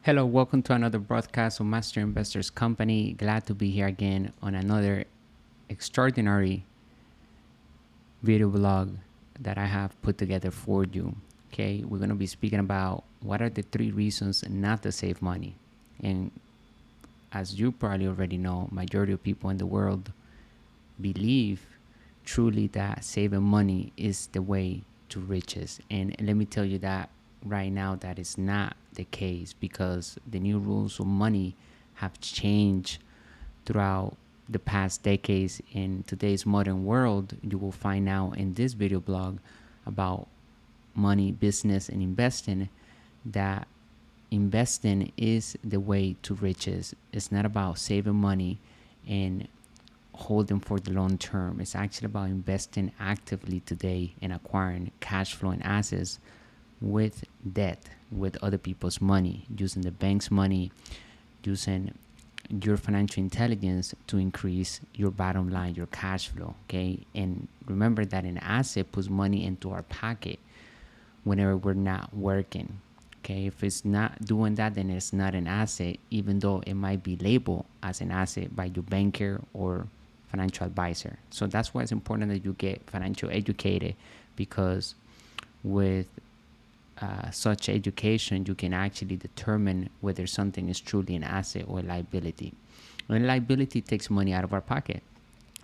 Hello, welcome to another broadcast of Master Investors Company. Glad to be here again on another extraordinary video blog that I have put together for you. Okay, we're going to be speaking about what are the 3 reasons not to save money. And as you probably already know, majority of people in the world believe truly that saving money is the way to riches. And let me tell you that right now that is not the case, because the new rules of money have changed throughout the past decades. In today's modern world, you will find out in this video blog about money, business, and investing that investing is the way to riches. It's not about saving money and holding for the long term. It's actually about investing actively today and acquiring cash flow and assets with debt, with other people's money, using the bank's money, using your financial intelligence to increase your bottom line, your cash flow. Okay, and remember that an asset puts money into our pocket whenever we're not working. Okay, if it's not doing that, then it's not an asset, even though it might be labeled as an asset by your banker or financial advisor. So that's why it's important that you get financial educated, because with such education, you can actually determine whether something is truly an asset or a liability. When liability takes money out of our pocket,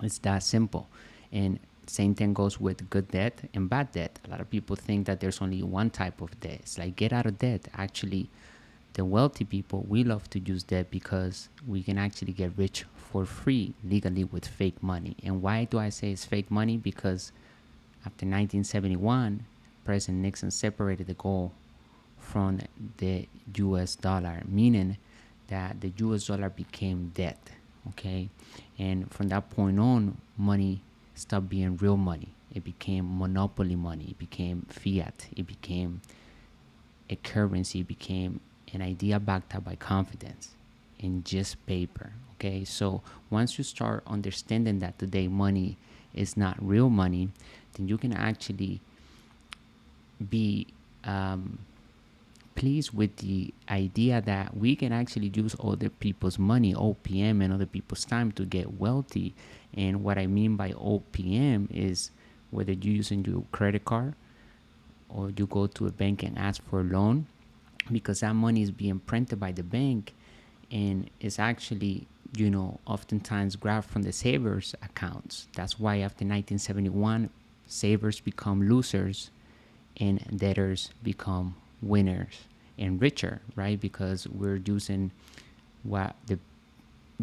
it's that simple. And same thing goes with good debt and bad debt. A lot of people think that there's only one type of debt. It's like get out of debt. Actually, the wealthy people, we love to use debt because we can actually get rich for free legally with fake money. And why do I say it's fake money? Because after 1971, President Nixon separated the gold from the US dollar, meaning that the US dollar became debt. Okay, and from that point on, money stopped being real money. It became monopoly money. It became fiat. It became a currency. It became an idea backed up by confidence in just paper. Okay, so once you start understanding that today money is not real money, then you can actually be pleased with the idea that we can actually use other people's money, OPM, and other people's time to get wealthy. And what I mean by OPM is whether you're using your credit card or you go to a bank and ask for a loan, because that money is being printed by the bank and it's actually, oftentimes grabbed from the savers accounts. That's why after 1971, savers become losers and debtors become winners and richer, right? Because we're using what the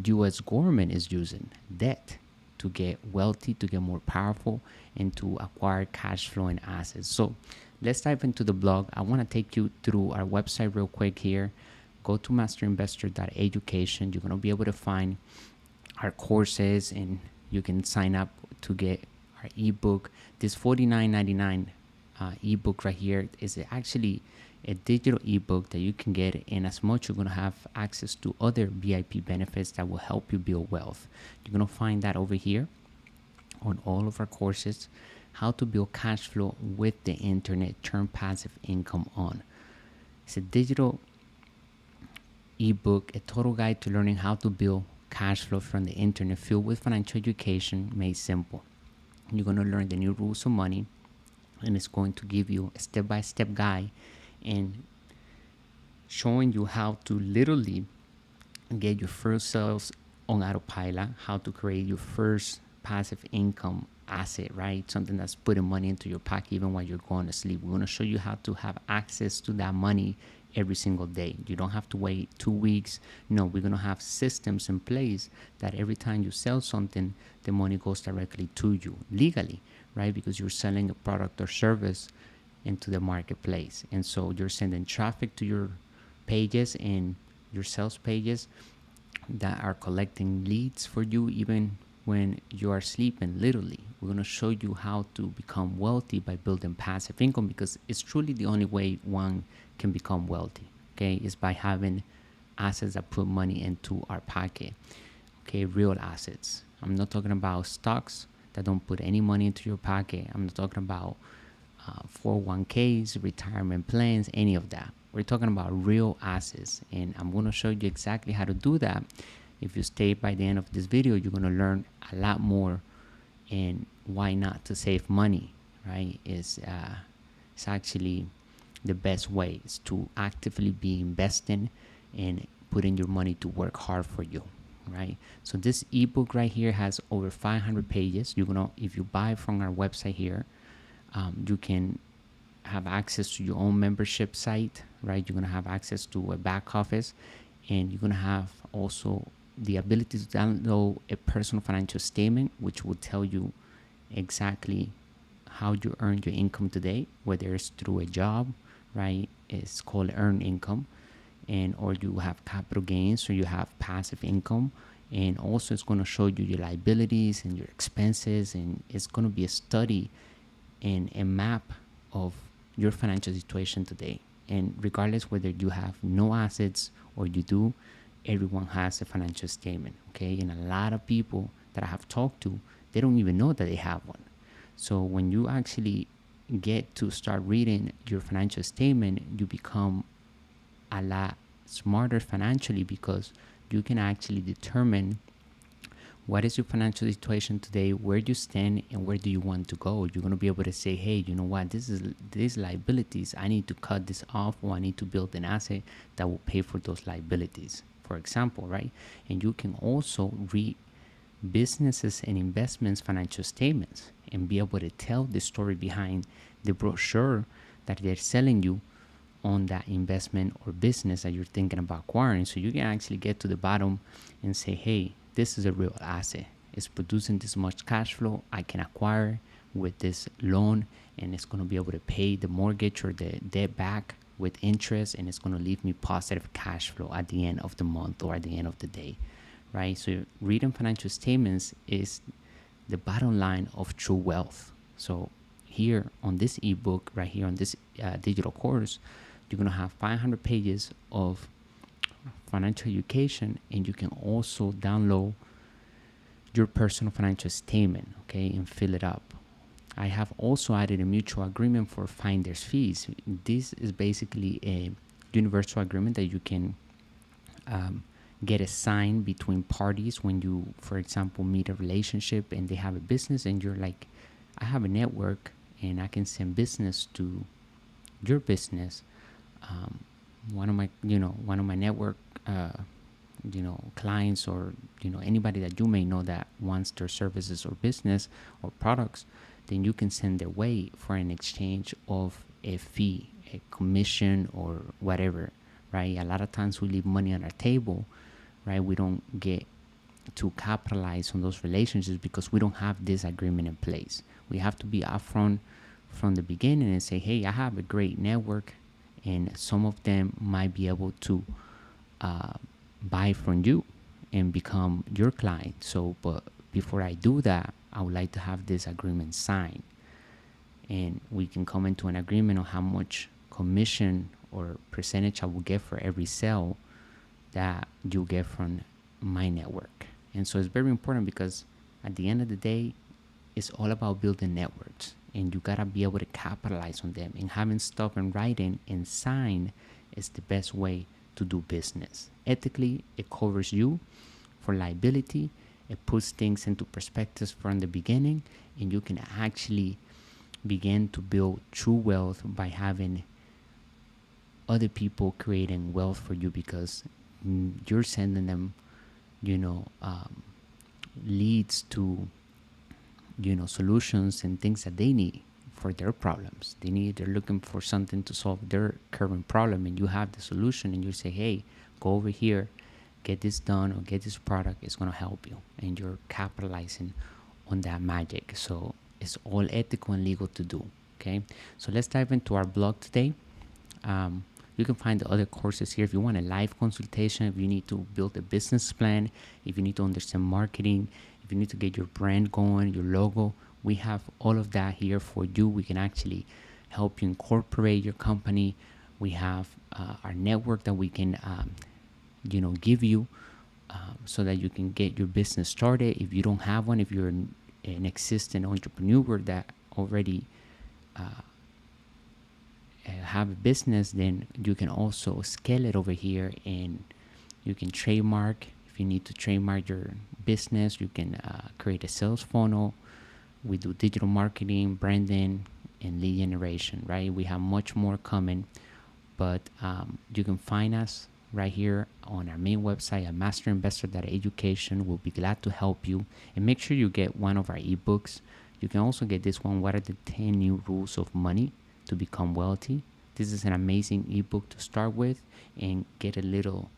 US government is using, debt, to get wealthy, to get more powerful, and to acquire cash flow and assets. So let's dive into the blog. I want to take you through our website real quick here. Go to masterinvestor.education. You're going to be able to find our courses, and you can sign up to get our ebook. This $49.99 ebook right here is actually a digital ebook that you can get, and as much you're going to have access to other VIP benefits that will help you build wealth. You're going to find that over here on all of our courses: how to build cash flow with the internet, turn passive income on. It's a digital ebook, a total guide to learning how to build cash flow from the internet, filled with financial education made simple. You're going to learn the new rules of money, and it's going to give you a step-by-step guide and showing you how to literally get your first sales on autopilot, how to create your first passive income asset, right? Something that's putting money into your pocket even while you're going to sleep. We're going to show you how to have access to that money every single day. You don't have to wait 2 weeks. No, we're going to have systems in place that every time you sell something, the money goes directly to you legally, right? Because you're selling a product or service into the marketplace. And so you're sending traffic to your pages and your sales pages that are collecting leads for you even when you are sleeping, literally. We're going to show you how to become wealthy by building passive income, because it's truly the only way one can become wealthy, okay, is by having assets that put money into our pocket, okay, real assets. I'm not talking about stocks that don't put any money into your pocket. I'm not talking about 401ks, retirement plans, any of that. We're talking about real assets, and I'm going to show you exactly how to do that. If you stay by the end of this video, you're going to learn a lot more, and why not to save money, right? It's actually the best way is to actively be investing and putting your money to work hard for you, right? So this ebook right here has over 500 pages. You're gonna, if you buy from our website here, you can have access to your own membership site, right? You're gonna have access to a back office, and you're gonna have also the ability to download a personal financial statement, which will tell you exactly how you earn your income today, whether it's through a job, right? It's called earned income, and or you have capital gains, or you have passive income. And also it's going to show you your liabilities and your expenses, and it's going to be a study and a map of your financial situation today. And regardless whether you have no assets or you do, everyone has a financial statement, okay? And a lot of people that I have talked to, they don't even know that they have one. So when you actually get to start reading your financial statement, you become a lot smarter financially, because you can actually determine what is your financial situation today, where you stand, and where do you want to go. You're going to be able to say, hey, you know what, these liabilities, I need to cut this off, or I need to build an asset that will pay for those liabilities, for example, right? And you can also read businesses and investments financial statements and be able to tell the story behind the brochure that they're selling you on that investment or business that you're thinking about acquiring. So you can actually get to the bottom and say, hey, this is a real asset. It's producing this much cash flow. I can acquire with this loan, and it's going to be able to pay the mortgage or the debt back with interest, and it's going to leave me positive cash flow at the end of the month or at the end of the day, right? So reading financial statements is the bottom line of true wealth. So here on this ebook, right here on this digital course, you're going to have 500 pages of financial education, and you can also download your personal financial statement, okay, and fill it up. I have also added a mutual agreement for finder's fees. This is basically a universal agreement that you can get assigned between parties when you, for example, meet a relationship and they have a business, and you're like, I have a network and I can send business to your business. One of my network clients, or anybody that you may know that wants their services or business or products, then you can send their way for an exchange of a fee, a commission, or whatever, right? A lot of times we leave money on our table, right? We don't get to capitalize on those relationships because we don't have this agreement in place. We have to be upfront from the beginning and say, hey, I have a great network, and some of them might be able to buy from you and become your client. So, but before I do that, I would like to have this agreement signed, and we can come into an agreement on how much commission or percentage I will get for every sale that you get from my network. And so it's very important, because at the end of the day, it's all about building networks, and you gotta be able to capitalize on them, and having stuff in writing and sign is the best way to do business. Ethically, it covers you for liability. It puts things into perspective from the beginning, and you can actually begin to build true wealth by having other people creating wealth for you, because you're sending them, leads to, solutions and things that they need for their problems. They're looking for something to solve their current problem, and you have the solution, and you say, hey, go over here, get this done, or get this product. It's going to help you, and you're capitalizing on that magic. So it's all ethical and legal to do. Okay, so let's dive into our blog today. You can find the other courses here. If you want a live consultation, if you need to build a business plan, if you need to understand marketing, if you need to get your brand going, your logo, we have all of that here for you. We can actually help you incorporate your company. We have our network that we can, give you so that you can get your business started. If you don't have one, if you're an existing entrepreneur that already have a business, then you can also scale it over here, and you can trademark. If you need to trademark your business, you can create a sales funnel. We do digital marketing, branding, and lead generation, right? We have much more coming, but you can find us right here on our main website at masterinvestor.education. We'll be glad to help you, and make sure you get one of our ebooks. You can also get this one, What Are the 10 New Rules of Money to Become Wealthy. This is an amazing ebook to start with and get a little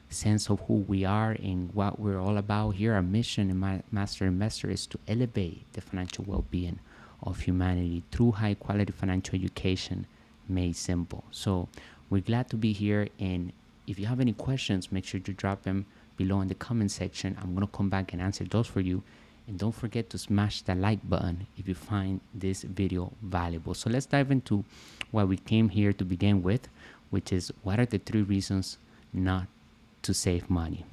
sense of who we are and what we're all about here. Our mission in Master Investor is to elevate the financial well-being of humanity through high quality financial education made simple. So we're glad to be here, and if you have any questions, make sure to drop them below in the comment section. I'm going to come back and answer those for you. And don't forget to smash the like button if you find this video valuable. So let's dive into what we came here to begin with, which is what are the 3 reasons not to save money.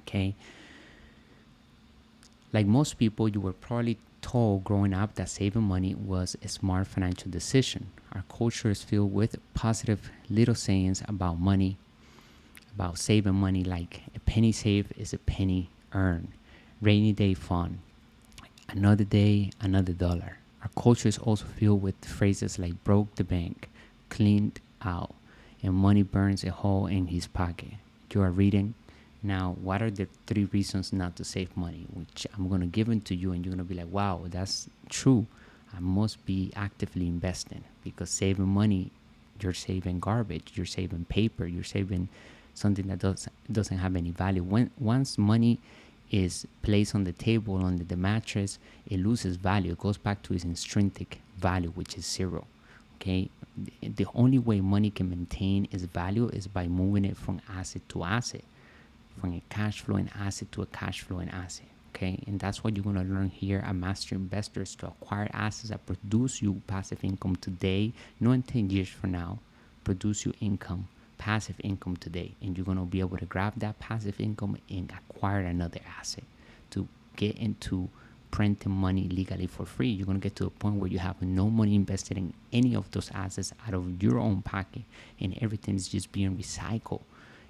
Okay. Like most people, you were probably told growing up that saving money was a smart financial decision. Our culture is filled with positive little sayings about money, about saving money, like a penny saved is a penny earned, rainy day fund, another day, another dollar. Our culture is also filled with phrases like broke the bank, cleaned out, and money burns a hole in his pocket. You are reading now, what are the 3 reasons not to save money, which I'm going to give them to you, and you're going to be like, wow, that's true. I must be actively investing, because saving money, you're saving garbage, you're saving paper, you're saving something that doesn't have any value. Once money is placed on the table, under the mattress, it loses value. It goes back to its intrinsic value, which is 0. Okay, the only way money can maintain its value is by moving it from asset to asset, from a cash flowing asset to a cash flowing asset. Okay, and that's what you're going to learn here at Master Investors, to acquire assets that produce you passive income today, not in 10 years from now, produce you income, passive income today. And you're going to be able to grab that passive income and acquire another asset to get into printing money legally for free. You're going to get to a point where you have no money invested in any of those assets out of your own pocket, and everything is just being recycled,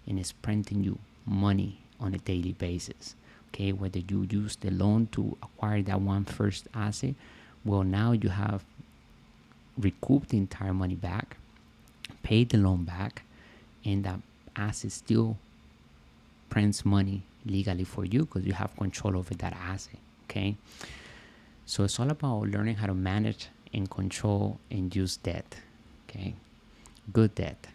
and it's printing you money on a daily basis. Okay, whether you use the loan to acquire that one first asset, well, now you have recouped the entire money back, paid the loan back, and that asset still prints money legally for you because you have control over that asset. Okay, so it's all about learning how to manage and control and use debt. Okay, good debt.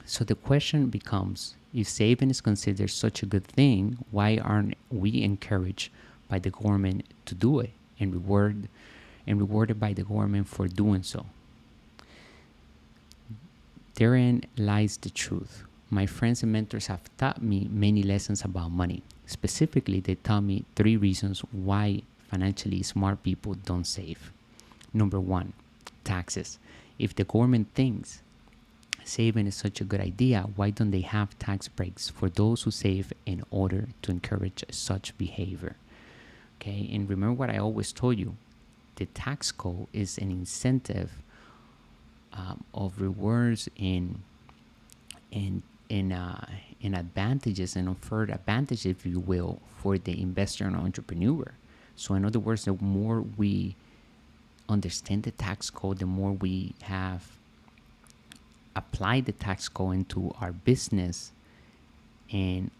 So the question becomes, if saving is considered such a good thing, why aren't we encouraged by the government to do it and rewarded by the government for doing so? Therein lies the truth. My friends and mentors have taught me many lessons about money. Specifically, they taught me 3 reasons why financially smart people don't save. Number 1, taxes. If the government thinks saving is such a good idea, why don't they have tax breaks for those who save in order to encourage such behavior? Okay, and remember what I always told you, the tax code is an incentive of rewards and advantages and offered advantage, if you will, for the investor and entrepreneur. So in other words, the more we understand the tax code, the more we have applied the tax code into our business and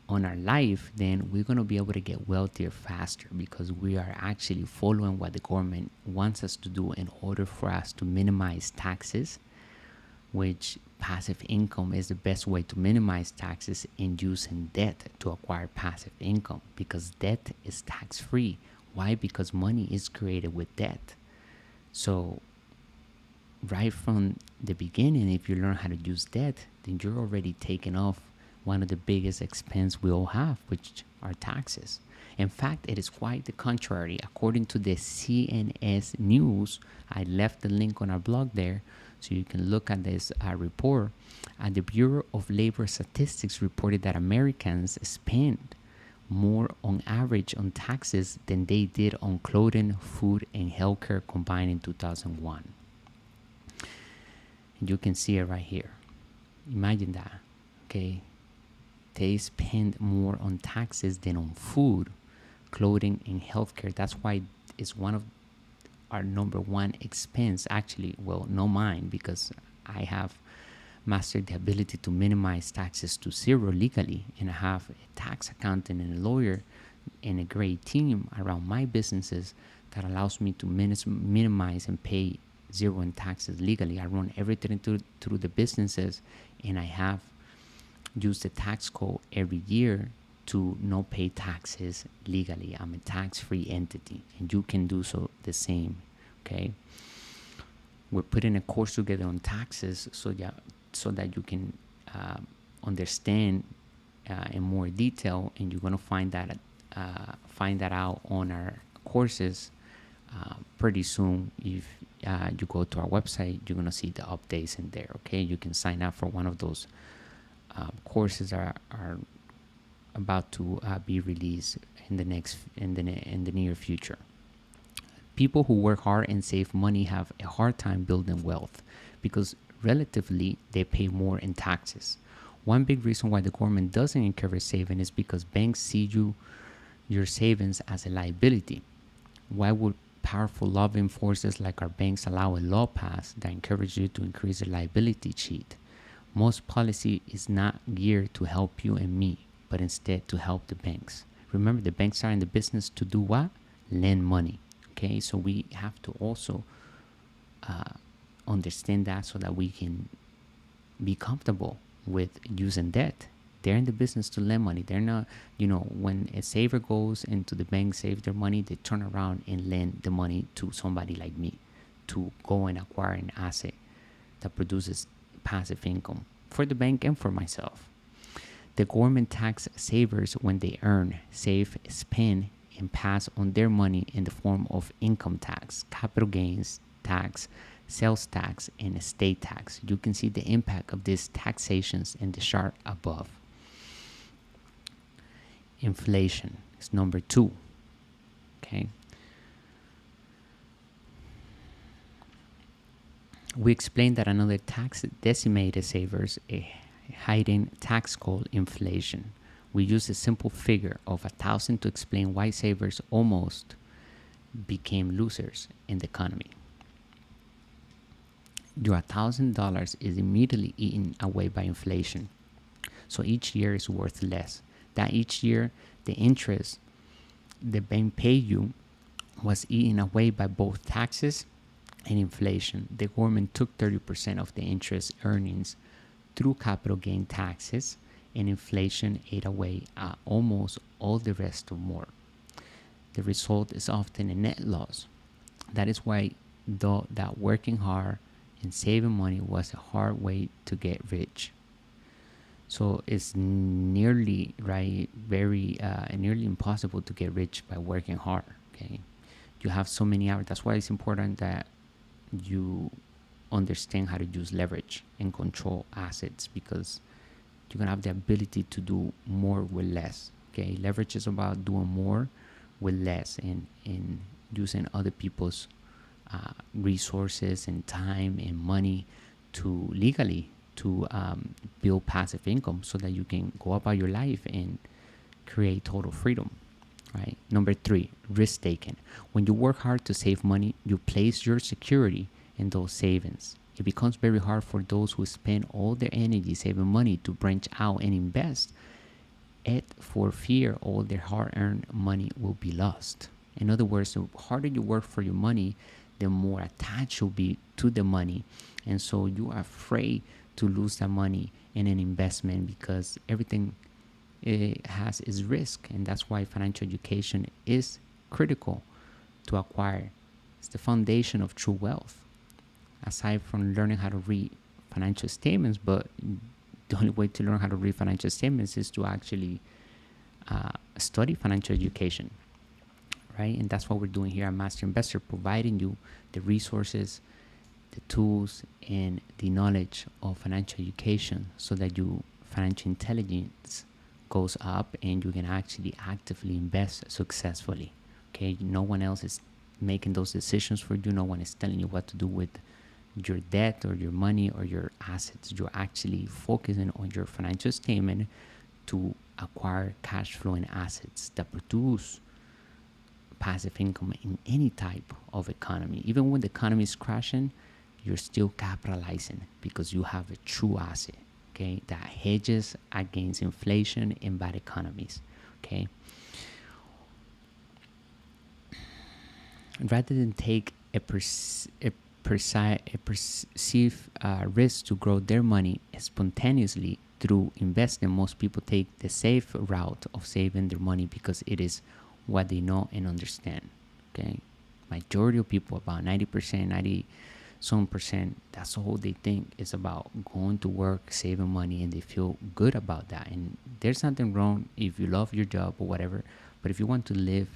on our life, then we're going to be able to get wealthier faster, because we are actually following what the government wants us to do in order for us to minimize taxes, which passive income is the best way to minimize taxes, in using debt to acquire passive income, because debt is tax-free. Why? Because money is created with debt. So right from the beginning, if you learn how to use debt, then you're already taking off one of the biggest expense we all have, which are taxes. In fact, it is quite the contrary. According to the CNS News, I left the link on our blog there, so you can look at this report. The Bureau of Labor Statistics reported that Americans spend more on average on taxes than they did on clothing, food, and healthcare combined in 2001. And you can see it right here. Imagine that. Okay, they spend more on taxes than on food, clothing, and healthcare. That's why it's one of our number one expense. Actually, well, not mine, because I have mastered the ability to minimize taxes to zero legally, and I have a tax accountant and a lawyer and a great team around my businesses that allows me to minimize and pay zero in taxes legally. I run everything through the businesses, and I have used the tax code every year to not pay taxes legally. I'm a tax-free entity, and you can do so the same. Okay, we're putting a course together on taxes so that you can understand in more detail, and you're gonna find that out on our courses pretty soon. If you go to our website, you're gonna see the updates in there. Okay, you can sign up for one of those courses are about to be released in the near future. People who work hard and save money have a hard time building wealth because relatively they pay more in taxes. One big reason why the government doesn't encourage saving is because banks see your savings as a liability. Why would powerful lobbying forces like our banks allow a law passed that encourages you to increase the liability sheet? Most policy is not geared to help you and me, but instead to help the banks. Remember, the banks are in the business to do what? Lend money. Okay, so we have to also understand that so that we can be comfortable with using debt. They're in the business to lend money. They're not, when a saver goes into the bank, save their money, they turn around and lend the money to somebody like me to go and acquire an asset that produces passive income for the bank and for myself. The government tax savers when they earn, save, spend, and pass on their money in the form of income tax, capital gains tax, sales tax, and estate tax. You can see the impact of these taxations in the chart above. Inflation is number 2. Okay. We explained that another tax decimated savers, a hiding tax called inflation. We use a simple figure of 1,000 to explain why savers almost became losers in the economy. Your $1,000 is immediately eaten away by inflation. So each year is worth less. That each year, the interest the bank paid you was eaten away by both taxes and inflation. The government took 30% of the interest earnings through capital gain taxes, and inflation ate away almost all the rest or more. The result is often a net loss. That is why, though, that working hard and saving money was a hard way to get rich. So it's nearly nearly impossible to get rich by working hard. Okay, you have so many hours. That's why it's important that you understand how to use leverage and control assets, because you're gonna have the ability to do more with less. Okay, leverage is about doing more with less and using other people's resources and time and money to legally to build passive income so that you can go about your life and create total freedom. Right. Number 3, risk taking. When you work hard to save money, you place your security in those savings. It becomes very hard for those who spend all their energy saving money to branch out and invest it for fear all their hard-earned money will be lost. In other words, the harder you work for your money, the more attached you'll be to the money. And so you are afraid to lose that money in an investment because everything has its risk. And that's why financial education is critical to acquire. It's the foundation of true wealth. Aside from learning how to read financial statements, but the only way to learn how to read financial statements is to actually study financial education, right? And that's what we're doing here at Master Investor, providing you the resources, the tools, and the knowledge of financial education so that your financial intelligence goes up and you can actually actively invest successfully. Okay, no one else is making those decisions for you. No one is telling you what to do with your debt or your money or your assets. You're actually focusing on your financial statement to acquire cash flow and assets that produce passive income in any type of economy. Even when the economy is crashing, you're still capitalizing because you have a true asset, okay, that hedges against inflation and bad economies, okay? Rather than take a perceived risk to grow their money spontaneously through investing, most people take the safe route of saving their money because it is what they know and understand, okay? Majority of people, about 90%, 90 some percent, that's all they think is about, going to work, saving money, and they feel good about that. And there's nothing wrong if you love your job or whatever, but if you want to live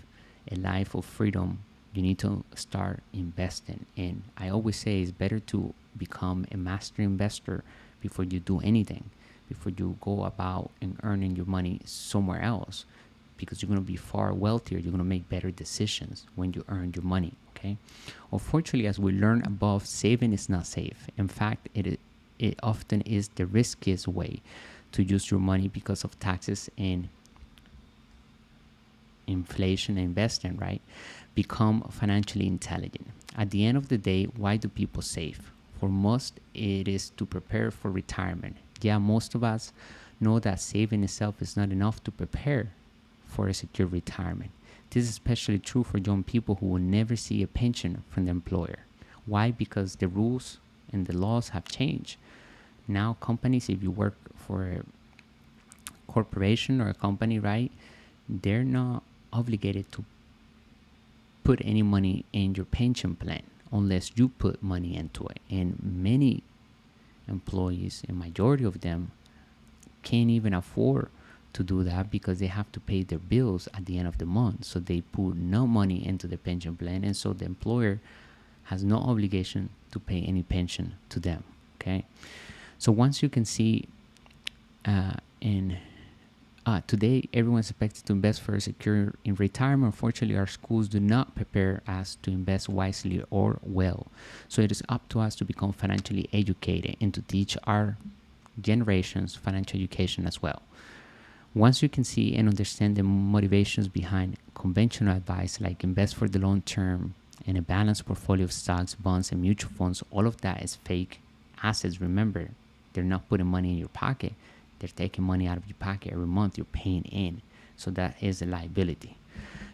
a life of freedom, you need to start investing. And I always say it's better to become a master investor before you do anything, before you go about and earning your money somewhere else, because you're going to be far wealthier. You're going to make better decisions when you earn your money, okay? Unfortunately, as we learned above, saving is not safe. In fact, it often is the riskiest way to use your money because of taxes and inflation and investing, right? Become financially intelligent. At the end of the day, why do people save? For most, it is to prepare for retirement. Yeah, most of us know that saving itself is not enough to prepare for a secure retirement. This is especially true for young people who will never see a pension from the employer. Why? Because the rules and the laws have changed. Now, companies, if you work for a corporation or a company, right, they're not obligated to put any money in your pension plan unless you put money into it. And many employees, a majority of them, can't even afford to do that because they have to pay their bills at the end of the month. So they put no money into the pension plan, and so the employer has no obligation to pay any pension to them, okay? So once you can see today, everyone's expected to invest for a secure in retirement. Unfortunately, our schools do not prepare us to invest wisely or well. So it is up to us to become financially educated and to teach our generations financial education as well. Once you can see and understand the motivations behind conventional advice like invest for the long term and a balanced portfolio of stocks, bonds, and mutual funds, all of that is fake assets. Remember, they're not putting money in your pocket. They're taking money out of your pocket every month. You're paying in. So that is a liability.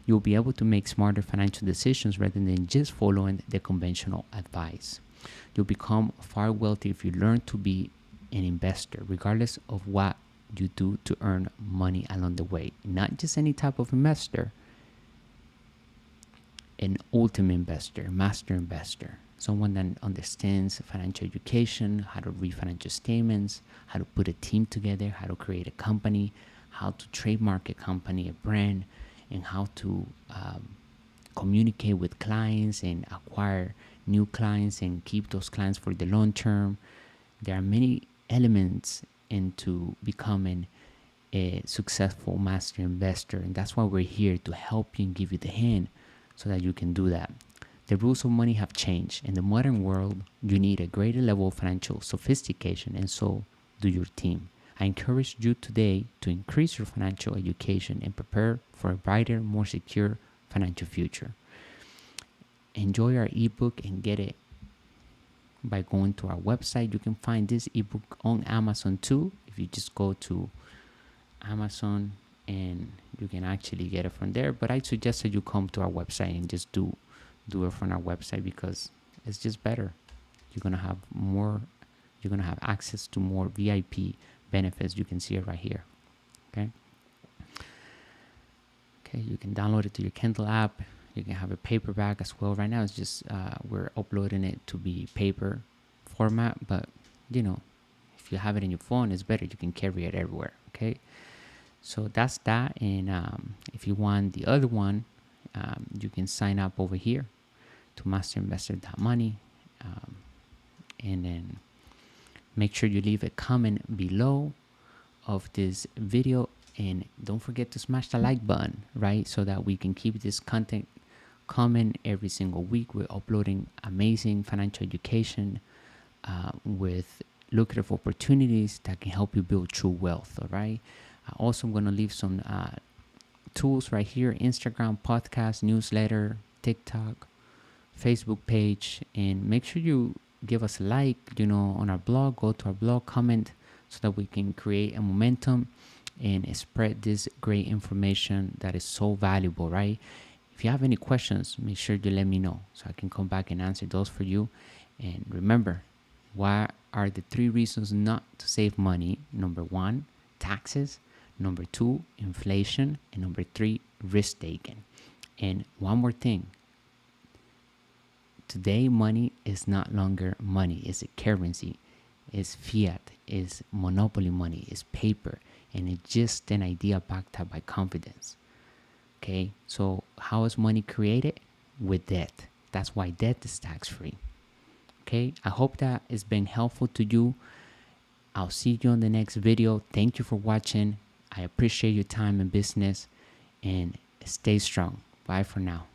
You'll be able to make smarter financial decisions rather than just following the conventional advice. You'll become far wealthy if you learn to be an investor, regardless of what you do to earn money along the way. Not just any type of investor, an ultimate investor, master investor, someone that understands financial education, how to read financial statements, how to put a team together, how to create a company, how to trademark a company, a brand, and how to communicate with clients and acquire new clients and keep those clients for the long term. There are many elements into becoming a successful master investor, and that's why we're here, to help you and give you the hand so that you can do that. The rules of money have changed. In the modern world, you need a greater level of financial sophistication, and so do your team. I encourage you today to increase your financial education and prepare for a brighter, more secure financial future. Enjoy our ebook and get it by going to our website. You can find this ebook on Amazon too. If you just go to Amazon, and you can actually get it from there. But I suggest that you come to our website and just do it from our website, because it's just better. You're gonna have more. You're gonna have access to more VIP benefits. You can see it right here. Okay. You can download it to your Kindle app. You can have a paperback as well. Right now, it's just we're uploading it to be paper format, but if you have it in your phone, it's better. You can carry it everywhere. Okay, so that's that. And if you want the other one, you can sign up over here to masterinvestor.money, and then make sure you leave a comment below of this video, and don't forget to smash the like button, right? So that we can keep this content coming every single week. We're uploading amazing financial education with lucrative opportunities that can help you build true wealth. All right. Also, I'm going to leave some tools right here: Instagram, podcast, newsletter, TikTok, Facebook page, and make sure you give us a like, on our blog. Go to our blog, comment, so that we can create a momentum and spread this great information that is so valuable, right? If you have any questions, make sure you let me know so I can come back and answer those for you. And remember, what are the 3 reasons not to save money? Number 1, taxes. Number 2, inflation. And number 3, risk taking. And one more thing. Today, money is not longer money. It's a currency. It's fiat. It's monopoly money. It's paper. And it's just an idea backed up by confidence. Okay, so how is money created? With debt. That's why debt is tax-free. Okay, I hope that it's been helpful to you. I'll see you on the next video. Thank you for watching. I appreciate your time and business, and stay strong. Bye for now.